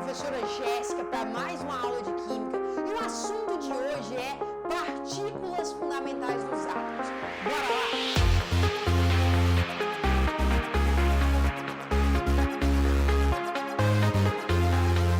professora Jéssica para mais uma aula de Química e o assunto de hoje é partículas fundamentais dos átomos. Bora lá!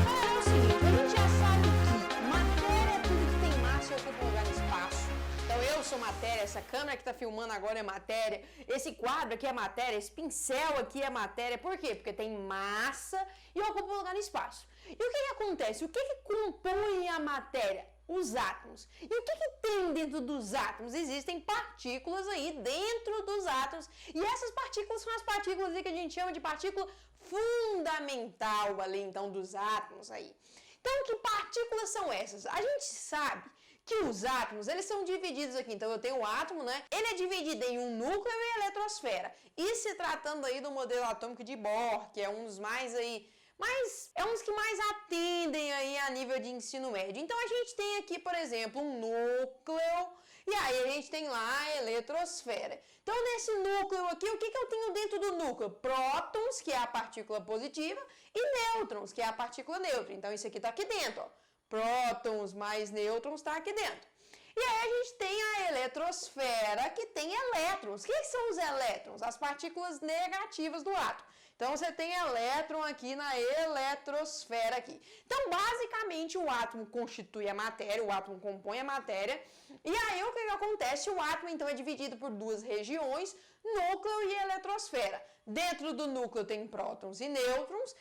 É o seguinte, a gente já sabe que matéria é tudo que tem massa e ocupa um lugar no espaço. Então eu sou matéria, essa câmera que está filmando agora é matéria, esse quadro aqui é matéria, esse pincel aqui é matéria. Por quê? Porque tem massa e ocupa um lugar no espaço. E o que acontece? O que compõe a matéria? Os átomos. E o que tem dentro dos átomos? Existem partículas aí dentro dos átomos. E essas partículas são as partículas aí que a gente chama de partícula fundamental ali, então, dos átomos aí. Então, que partículas são essas? A gente sabe que os átomos, eles são divididos aqui. Então, eu tenho um átomo, né? Ele é dividido em um núcleo e eletrosfera. E se tratando aí do modelo atômico de Bohr, que é um dos mais aí... Mas é uns que mais atendem aí a nível de ensino médio. Então a gente tem aqui, por exemplo, um núcleo e aí a gente tem lá a eletrosfera. Então nesse núcleo aqui, o que eu tenho dentro do núcleo? Prótons, que é a partícula positiva, e nêutrons, que é a partícula neutra. Então isso aqui está aqui dentro, ó. Prótons mais nêutrons está aqui dentro. E aí a gente tem a eletrosfera, que tem elétrons. O que são os elétrons? As partículas negativas do átomo. Então, você tem elétron aqui na eletrosfera aqui. Então, basicamente, o átomo constitui a matéria, o átomo compõe a matéria. E aí, o que acontece? O átomo, então, é dividido por duas regiões, núcleo e eletrosfera. Dentro do núcleo tem prótons e nêutrons,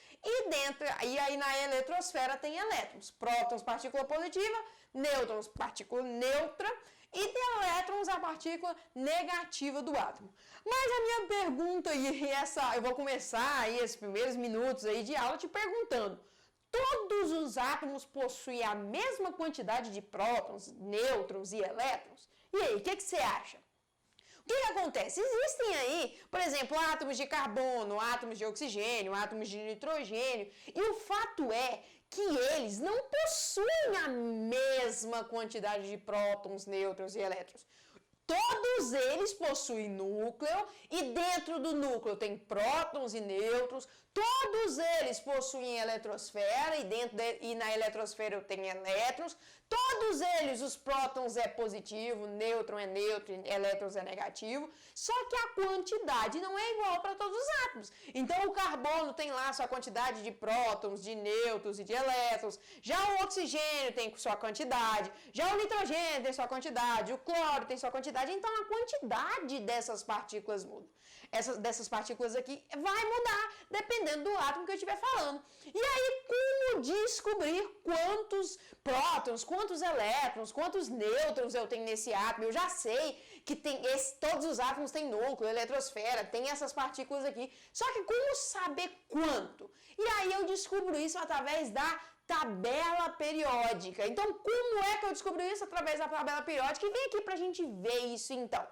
e aí na eletrosfera tem elétrons. Prótons, partícula positiva, nêutrons, partícula neutra, e tem elétrons, a partícula negativa do átomo. Mas a minha pergunta aí, eu vou começar aí esses primeiros minutos aí de aula te perguntando: todos os átomos possuem a mesma quantidade de prótons, nêutrons e elétrons? E aí, o que você acha? O que acontece? Existem aí, por exemplo, átomos de carbono, átomos de oxigênio, átomos de nitrogênio, e o fato é que eles não possuem a mesma quantidade de prótons, nêutrons e elétrons. Todos eles possuem núcleo e dentro do núcleo tem prótons e nêutrons. Todos eles possuem eletrosfera e na eletrosfera tem elétrons. Todos eles, os prótons é positivo, nêutron é neutro, elétrons é negativo. Só que a quantidade não é igual para todos os átomos. Então o carbono tem lá sua quantidade de prótons, de nêutrons e de elétrons. Já o oxigênio tem sua quantidade. Já o nitrogênio tem sua quantidade. O cloro tem sua quantidade. Então a quantidade dessas partículas muda. Dessas partículas aqui vai mudar dependendo do átomo que eu estiver falando. E aí, como descobrir quantos prótons, quantos elétrons, quantos nêutrons eu tenho nesse átomo? Eu já sei que todos os átomos têm núcleo, eletrosfera, tem essas partículas aqui. Só que como saber quanto? E aí eu descubro isso através da tabela periódica. Então, como é que eu descobri isso? Através da tabela periódica. E vem aqui pra gente ver isso, então.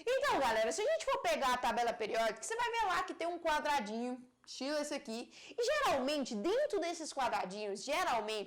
Então, galera, se a gente for pegar a tabela periódica, você vai ver lá que tem um quadradinho, estilo esse aqui, e geralmente, dentro desses quadradinhos,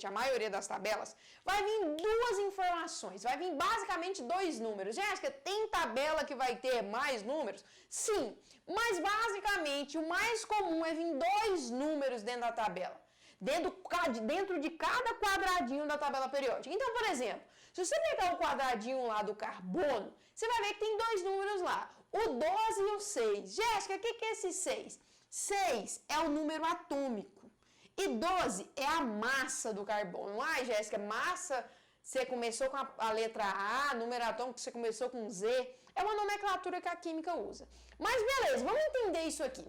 a maioria das tabelas, vai vir duas informações, vai vir basicamente dois números. Jéssica, tem tabela que vai ter mais números? Sim, mas basicamente o mais comum é vir dois números dentro da tabela. Dentro de cada quadradinho da tabela periódica. Então, por exemplo, se você pegar o quadradinho lá do carbono, você vai ver que tem dois números lá, o 12 e o 6. Jéssica, o que é esse 6? 6 é o número atômico e 12 é a massa do carbono. Ai, Jéssica, massa, você começou com a letra A, número atômico, você começou com Z. É uma nomenclatura que a química usa. Mas beleza, vamos entender isso aqui.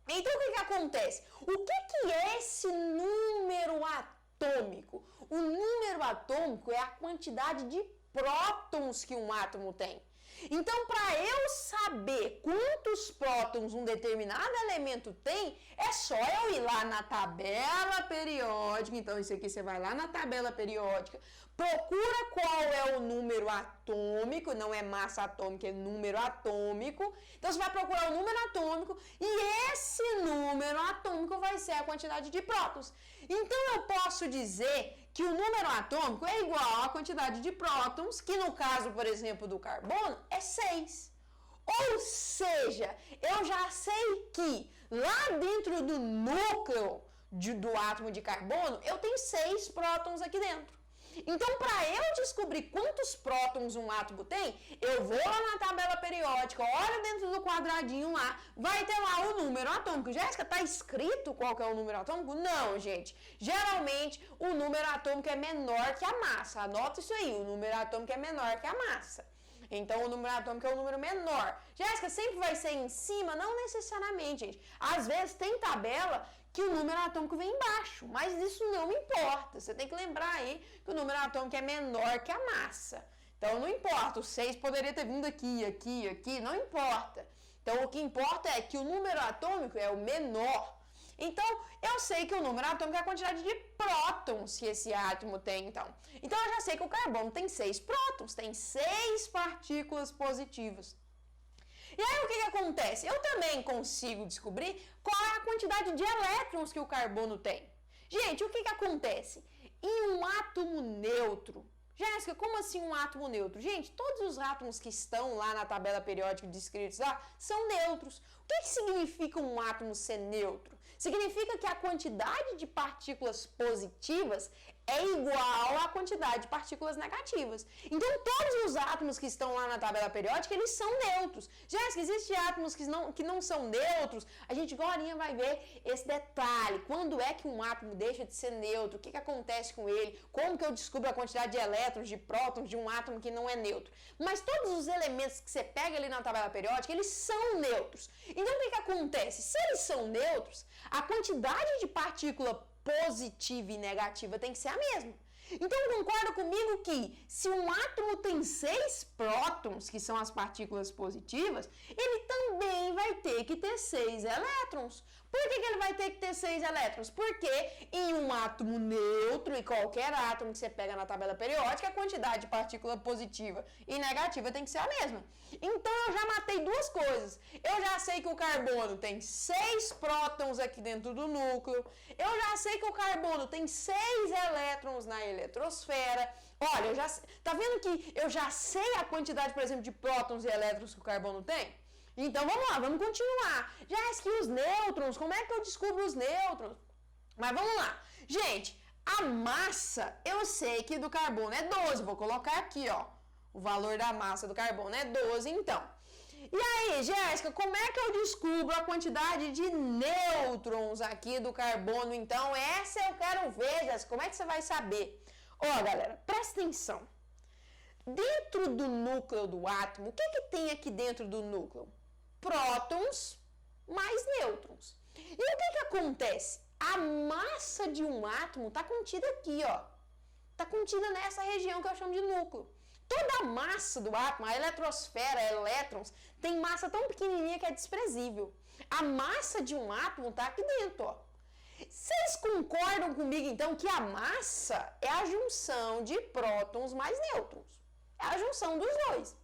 Então, o que acontece? O que é esse número atômico? O número atômico é a quantidade de prótons que um átomo tem. Então, para eu saber quantos prótons um determinado elemento tem, é só eu ir lá na tabela periódica. Então, isso aqui você vai lá na tabela periódica, procura qual é o número atômico, não é massa atômica, é número atômico. Então, você vai procurar o número atômico e esse número atômico vai ser a quantidade de prótons. Então, eu posso dizer que o número atômico é igual à quantidade de prótons, que no caso, por exemplo, do carbono, é 6. Ou seja, eu já sei que lá dentro do núcleo do átomo de carbono, eu tenho 6 prótons aqui dentro. Então, para eu descobrir quantos prótons um átomo tem, eu vou lá na tabela periódica, olho dentro do quadradinho lá, vai ter lá o número atômico. Jéssica, tá escrito qual que é o número atômico? Não, gente. Geralmente, o número atômico é menor que a massa. Anota isso aí, o número atômico é menor que a massa. Então, o número atômico é o número menor. Jéssica, sempre vai ser em cima? Não necessariamente, gente. Às vezes, tem tabela que o número atômico vem embaixo, mas isso não importa. Você tem que lembrar aí que o número atômico é menor que a massa. Então, não importa. O 6 poderia ter vindo aqui, aqui, aqui, não importa. Então, o que importa é que o número atômico é o menor. Então, eu sei que o número atômico é a quantidade de prótons que esse átomo tem, então. Então, eu já sei que o carbono tem 6 prótons, tem 6 partículas positivas. E aí, o que acontece? Eu também consigo descobrir qual é a quantidade de elétrons que o carbono tem. Gente, o que acontece? Em um átomo neutro... Jéssica, como assim um átomo neutro? Gente, todos os átomos que estão lá na tabela periódica descritos lá são neutros. O que significa um átomo ser neutro? Significa que a quantidade de partículas positivas é igual à quantidade de partículas negativas. Então, todos os átomos que estão lá na tabela periódica, eles são neutros. Jéssica, existem átomos que não são neutros? A gente agora vai ver esse detalhe. Quando é que um átomo deixa de ser neutro? O que acontece com ele? Como que eu descubro a quantidade de elétrons, de prótons de um átomo que não é neutro? Mas todos os elementos que você pega ali na tabela periódica, eles são neutros. Então, o que acontece? Se eles são neutros, a quantidade de partícula positiva e negativa tem que ser a mesma. Então, concorda comigo que se um átomo tem 6 prótons, que são as partículas positivas, ele também vai ter que ter 6 elétrons. Por que ele vai ter que ter 6 elétrons? Porque em um átomo neutro, e qualquer átomo que você pega na tabela periódica, a quantidade de partícula positiva e negativa tem que ser a mesma. Então, eu já matei duas coisas. Eu já sei que o carbono tem 6 prótons aqui dentro do núcleo. Eu já sei que o carbono tem 6 elétrons na eletrosfera. Olha, tá vendo que eu já sei a quantidade, por exemplo, de prótons e elétrons que o carbono tem? Então, vamos lá, vamos continuar. Já que os nêutrons, como é que eu descubro os nêutrons? Mas vamos lá. Gente, a massa, eu sei que do carbono é 12. Vou colocar aqui, ó. O valor da massa do carbono é 12, então. E aí, Jéssica, como é que eu descubro a quantidade de nêutrons aqui do carbono? Então, essa eu quero ver, Jéssica. Como é que você vai saber? Ó, galera, presta atenção. Dentro do núcleo do átomo, o que tem aqui dentro do núcleo? Prótons mais nêutrons. E o que acontece? A massa de um átomo está contida aqui, ó. Está contida nessa região que eu chamo de núcleo. Toda a massa do átomo, a eletrosfera, elétrons, tem massa tão pequenininha que é desprezível. A massa de um átomo está aqui dentro, ó. Vocês concordam comigo, então, que a massa é a junção de prótons mais nêutrons? É a junção dos dois.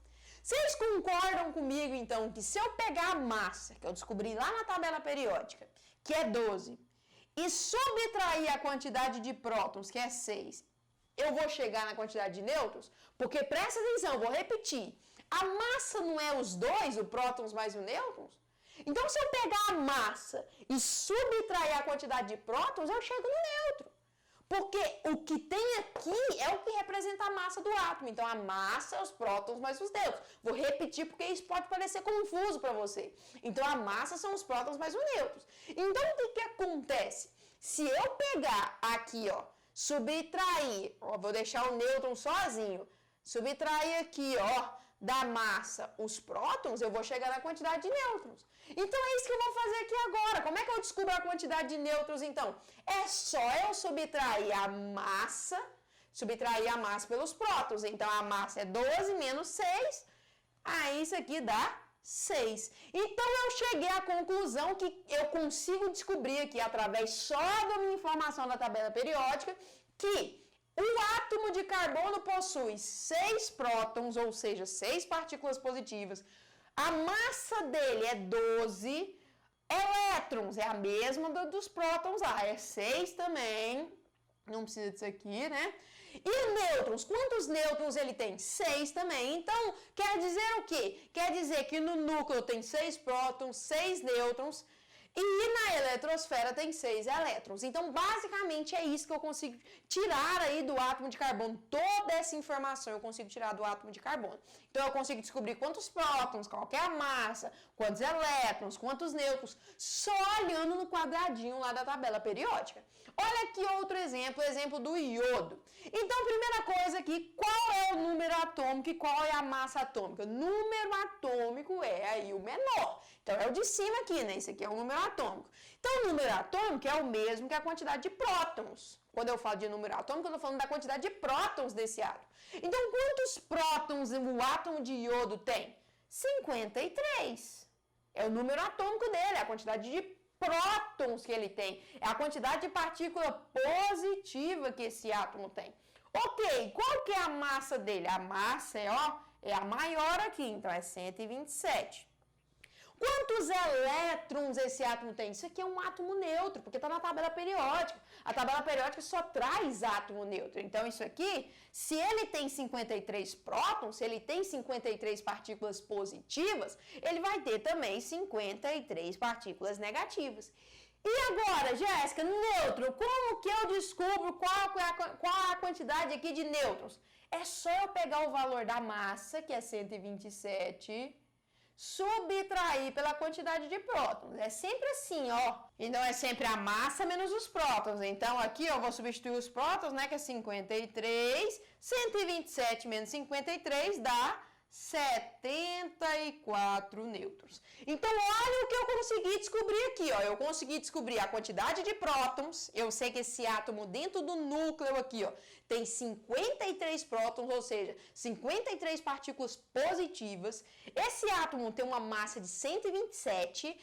Vocês concordam comigo, então, que se eu pegar a massa, que eu descobri lá na tabela periódica, que é 12, e subtrair a quantidade de prótons, que é 6, eu vou chegar na quantidade de nêutrons? Porque, presta atenção, vou repetir. A massa não é os dois, o prótons mais o nêutrons? Então, se eu pegar a massa e subtrair a quantidade de prótons, eu chego no neutro. Porque o que tem aqui é o que representa a massa do átomo. Então, a massa é os prótons mais os nêutrons. Vou repetir porque isso pode parecer confuso para você. Então, a massa são os prótons mais os nêutrons. Então, o que acontece? Se eu pegar aqui, ó, subtrair, ó, vou deixar o nêutron sozinho, subtrair aqui, ó, da massa os prótons, eu vou chegar na quantidade de nêutrons. Então, é isso que eu vou fazer aqui agora. Como é que eu descubro a quantidade de nêutrons, então? É só eu subtrair a massa pelos prótons. Então, a massa é 12 menos 6, aí isso aqui dá 6. Então, eu cheguei à conclusão que eu consigo descobrir aqui, através só da minha informação da tabela periódica, que o átomo de carbono possui 6 prótons, ou seja, 6 partículas positivas. A massa dele é 12 elétrons, é a mesma dos prótons lá, é 6 também, não precisa disso aqui, né? E nêutrons, quantos nêutrons ele tem? 6 também. Então, quer dizer o quê? Quer dizer que no núcleo tem 6 prótons, 6 nêutrons, E na eletrosfera tem 6 elétrons. Então, basicamente, é isso que eu consigo tirar aí do átomo de carbono. Toda essa informação eu consigo tirar do átomo de carbono. Então, eu consigo descobrir quantos prótons, qual que é a massa, quantos elétrons, quantos nêutrons, só olhando no quadradinho lá da tabela periódica. Olha aqui outro exemplo, o exemplo do iodo. Então, primeira coisa aqui, qual é o número atômico e qual é a massa atômica? Número atômico é aí o menor. Então, é o de cima aqui, né? Esse aqui é o número atômico. Então, o número atômico é o mesmo que a quantidade de prótons. Quando eu falo de número atômico, eu estou falando da quantidade de prótons desse átomo. Então, quantos prótons o átomo de iodo tem? 53. É o número atômico dele, é a quantidade de prótons que ele tem. É a quantidade de partícula positiva que esse átomo tem. Ok, qual que é a massa dele? A massa é a maior aqui, então é 127. Quantos elétrons esse átomo tem? Isso aqui é um átomo neutro, porque está na tabela periódica. A tabela periódica só traz átomo neutro. Então, isso aqui, se ele tem 53 prótons, se ele tem 53 partículas positivas, ele vai ter também 53 partículas negativas. E agora, Jéssica, neutro, como que eu descubro qual é a quantidade aqui de nêutrons? É só eu pegar o valor da massa, que é 127, subtrair pela quantidade de prótons. É sempre assim, ó. Então, é sempre a massa menos os prótons. Então, aqui, ó, eu vou substituir os prótons, né, que é 53. 127 menos 53 dá 74 nêutrons. Então, olha o que eu consegui descobrir aqui, ó. Eu consegui descobrir a quantidade de prótons. Eu sei que esse átomo dentro do núcleo aqui, ó, tem 53 prótons, ou seja, 53 partículas positivas. Esse átomo tem uma massa de 127.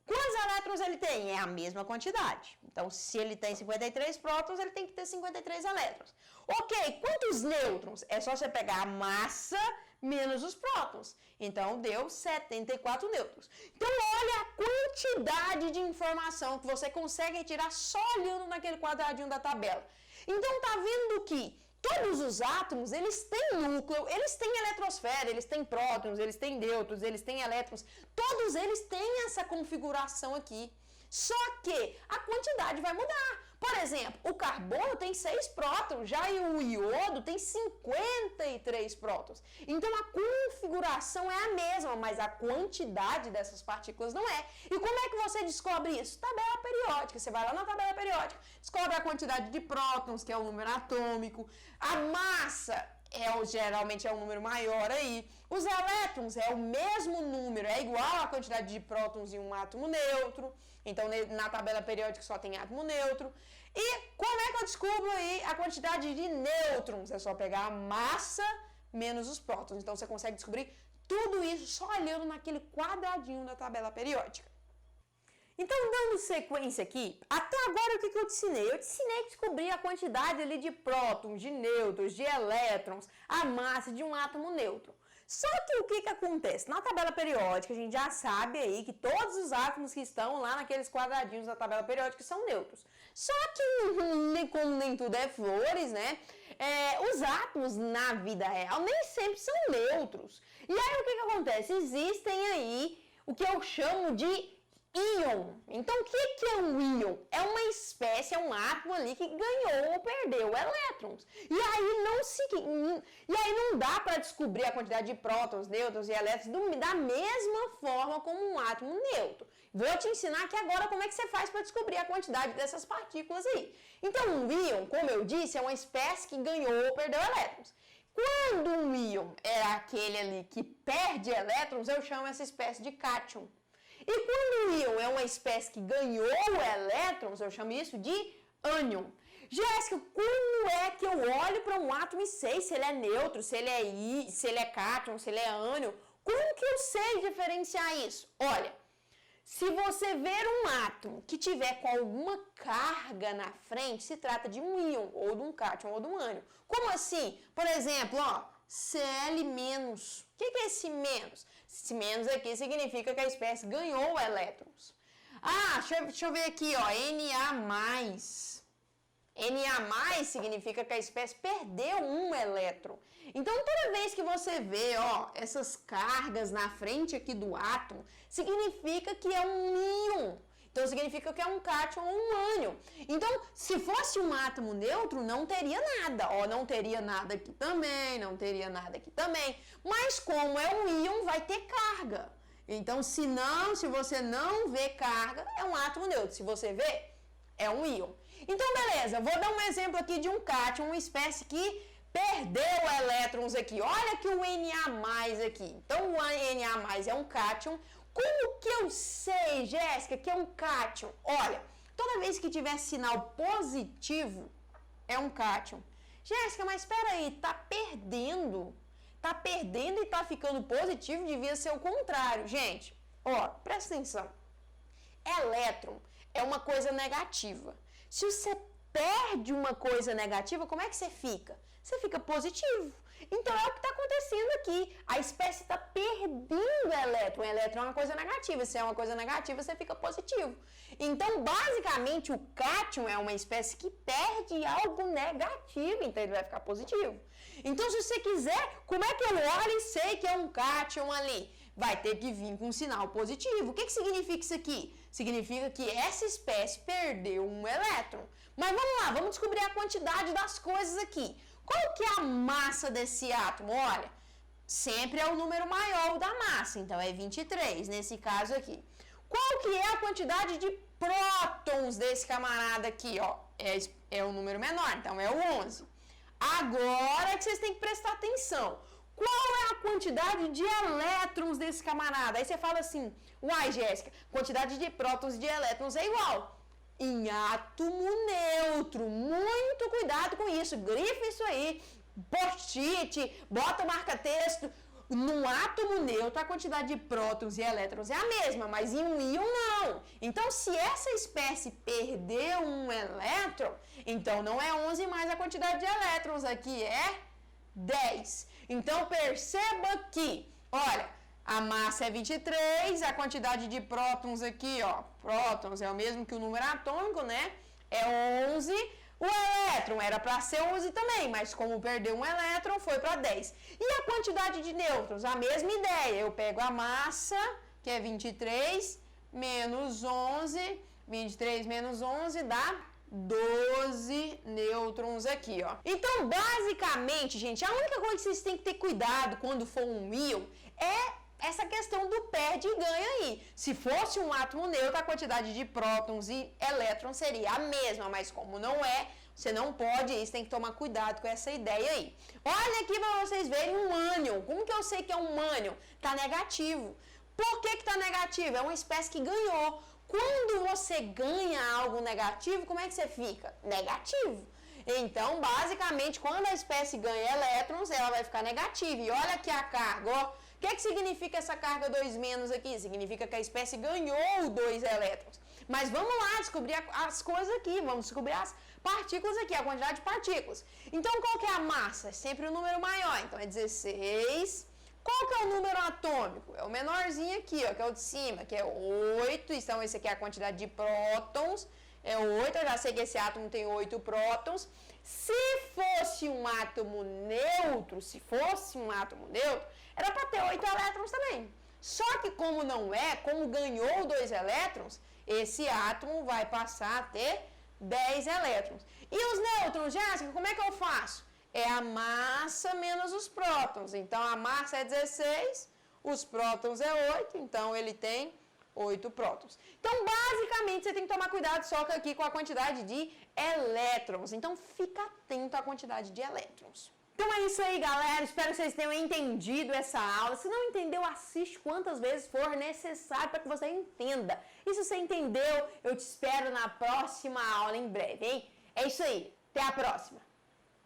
Quantos elétrons ele tem? É a mesma quantidade. Então, se ele tem 53 prótons, ele tem que ter 53 elétrons. Ok, quantos nêutrons? É só você pegar a massa menos os prótons. Então, deu 74 nêutrons. Então, olha a quantidade de informação que você consegue tirar só olhando naquele quadradinho da tabela. Então, tá vendo que todos os átomos, eles têm núcleo, eles têm eletrosfera, eles têm prótons, eles têm nêutrons, eles têm elétrons. Todos eles têm essa configuração aqui. Só que a quantidade vai mudar. Por exemplo, o carbono tem 6 prótons, já o iodo tem 53 prótons. Então, a configuração é a mesma, mas a quantidade dessas partículas não é. E como é que você descobre isso? Tabela periódica. Você vai lá na tabela periódica, descobre a quantidade de prótons, que é o número atômico, a massa, geralmente é um número maior aí. Os elétrons é o mesmo número, é igual à quantidade de prótons em um átomo neutro. Então, na tabela periódica só tem átomo neutro. E como é que eu descubro aí a quantidade de nêutrons? É só pegar a massa menos os prótons. Então, você consegue descobrir tudo isso só olhando naquele quadradinho da tabela periódica. Então, dando sequência aqui, até agora o que eu te ensinei? Eu te ensinei a descobrir a quantidade ali de prótons, de nêutrons, de elétrons, a massa de um átomo neutro. Só que o que acontece? Na tabela periódica, a gente já sabe aí que todos os átomos que estão lá naqueles quadradinhos da tabela periódica são neutros. Só que, como nem tudo é flores, né? Os átomos na vida real nem sempre são neutros. E aí o que acontece? Existem aí o que eu chamo de íon. Então, o que é um íon? É uma espécie, é um átomo ali que ganhou ou perdeu elétrons. E aí não dá para descobrir a quantidade de prótons, nêutrons e elétrons da mesma forma como um átomo neutro. Vou te ensinar aqui agora como é que você faz para descobrir a quantidade dessas partículas aí. Então, um íon, como eu disse, é uma espécie que ganhou ou perdeu elétrons. Quando um íon é aquele ali que perde elétrons, eu chamo essa espécie de cátion. E quando o íon é uma espécie que ganhou elétrons, eu chamo isso de ânion. Jéssica, como é que eu olho para um átomo e sei se ele é neutro, se ele é cátion, se ele é ânion? Como que eu sei diferenciar isso? Olha, se você ver um átomo que tiver com alguma carga na frente, se trata de um íon, ou de um cátion, ou de um ânion. Como assim? Por exemplo, ó, Cl-. O que é esse menos? Esse menos aqui significa que a espécie ganhou elétrons. Deixa eu ver aqui, ó, Na+. Na+ significa que a espécie perdeu um elétron. Então, toda vez que você vê, ó, essas cargas na frente aqui do átomo, significa que é um íon. Então significa que é um cátion ou um ânion. Então, se fosse um átomo neutro, não teria nada. Ó, não teria nada aqui também, não teria nada aqui também. Mas como é um íon, vai ter carga. Então, se você não vê carga, é um átomo neutro. Se você vê, é um íon. Então, beleza, vou dar um exemplo aqui de um cátion, uma espécie que perdeu elétrons aqui. Olha que o Na+ aqui. Então, o Na+ é um cátion. Como que eu sei, Jéssica, que é um cátion? Olha, toda vez que tiver sinal positivo, é um cátion. Jéssica, mas espera aí, tá perdendo. Tá perdendo e tá ficando positivo, devia ser o contrário. Gente, ó, presta atenção. Elétron é uma coisa negativa. Se você perde uma coisa negativa, como é que você fica? Você fica positivo. Então é o que está acontecendo aqui. A espécie está perdendo elétron. Elétron é uma coisa negativa. Se é uma coisa negativa, você fica positivo. Então, basicamente, o cátion é uma espécie que perde algo negativo. Então, ele vai ficar positivo. Então, se você quiser, como é que eu olho e sei que é um cátion ali? Vai ter que vir com um sinal positivo. O que significa isso aqui? Significa que essa espécie perdeu um elétron. Mas vamos lá, vamos descobrir a quantidade das coisas aqui. Qual que é a massa desse átomo? Olha, sempre é o número maior da massa, então é 23, nesse caso aqui. Qual que é a quantidade de prótons desse camarada aqui? Ó, é o número menor, então é o 11. Agora é que vocês têm que prestar atenção. Qual é a quantidade de elétrons desse camarada? Aí você fala assim, uai, Jéssica, quantidade de prótons e de elétrons é igual. Em átomo neutro. Muito cuidado com isso. Grifa isso aí. Post-it, bota marca-texto. No átomo neutro, a quantidade de prótons e elétrons é a mesma, mas em um íon não. Então, se essa espécie perdeu um elétron, então não é 11 mais a quantidade de elétrons, aqui é 10. Então, perceba que, olha, a massa é 23, a quantidade de prótons aqui, ó, prótons é o mesmo que o número atômico, né? É 11. O elétron era para ser 11 também, mas como perdeu um elétron, foi para 10. E a quantidade de nêutrons? A mesma ideia. Eu pego a massa, que é 23, menos 11. 23 menos 11 dá 12 nêutrons aqui, ó. Então, basicamente, gente, a única coisa que vocês têm que ter cuidado quando for um íon é essa questão do perde e ganha aí. Se fosse um átomo neutro, a quantidade de prótons e elétrons seria a mesma, mas como não é, você não pode isso, tem que tomar cuidado com essa ideia aí. Olha aqui para vocês verem um ânion. Como que eu sei que é um ânion? Tá negativo. Por que tá negativo? É uma espécie que ganhou. Quando você ganha algo negativo, como é que você fica? Negativo. Então, basicamente, quando a espécie ganha elétrons, ela vai ficar negativa. E olha aqui a carga, ó. O que significa essa carga 2- aqui? Significa que a espécie ganhou 2 elétrons. Mas vamos lá descobrir as coisas aqui, vamos descobrir as partículas aqui, a quantidade de partículas. Então, qual que é a massa? É sempre o número maior, então é 16. Qual que é o número atômico? É o menorzinho aqui, ó, que é o de cima, que é 8. Então, esse aqui é a quantidade de prótons, é 8. Eu já sei que esse átomo tem 8 prótons. Se fosse um átomo neutro, era para ter 8 elétrons também. Só que como não é, como ganhou 2 elétrons, esse átomo vai passar a ter 10 elétrons. E os nêutrons, Jéssica, como é que eu faço? É a massa menos os prótons. Então, a massa é 16, os prótons é 8, então ele tem 8 prótons. Então, basicamente, você tem que tomar cuidado só aqui com a quantidade de elétrons. Então, fica atento à quantidade de elétrons. Então é isso aí, galera. Espero que vocês tenham entendido essa aula. Se não entendeu, assiste quantas vezes for necessário para que você entenda. E se você entendeu, eu te espero na próxima aula em breve, hein? É isso aí. Até a próxima.